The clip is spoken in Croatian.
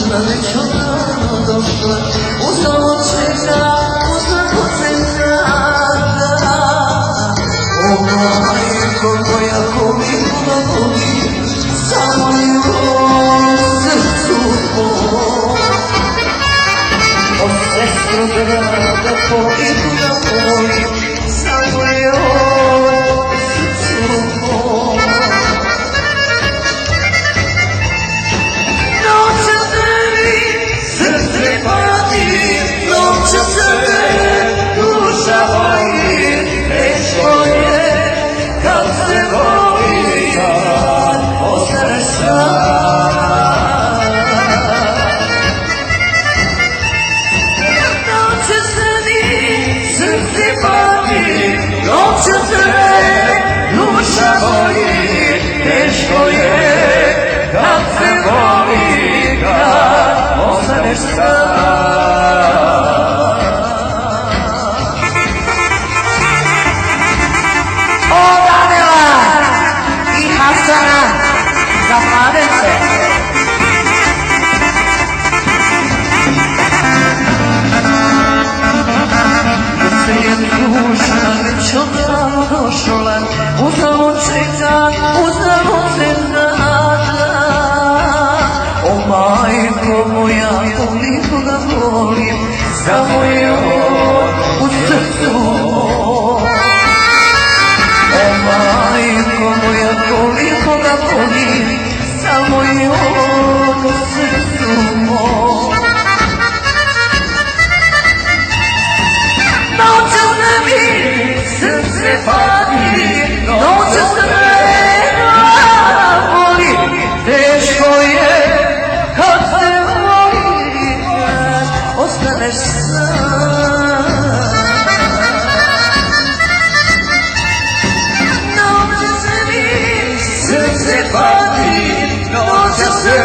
ona već odavno došla, uzdano čeka, uzdano čeka. O majko moja, koliko boli, samo je u srcu bol. O sestro draga, koliko ga boli, samo je u srcu bol. Duša voli, teško je kad se voli, kad ostaneš sam. Noće se mi srce pali, noće se duša voli, teško je kad se voli, kad ostaneš sam. Zapade se. Gdje se je duša već odavno došla, uzdano čeka, uzdano čeka. O majko moja, koliko ga volim, samo je on u srcu. O majko moja, koliko ga volim, samo je on u srcu mom. Noće se mi srce pali, noće se me voli, teško je kad se voli, kad ostaneš sam. Srce pati, noće se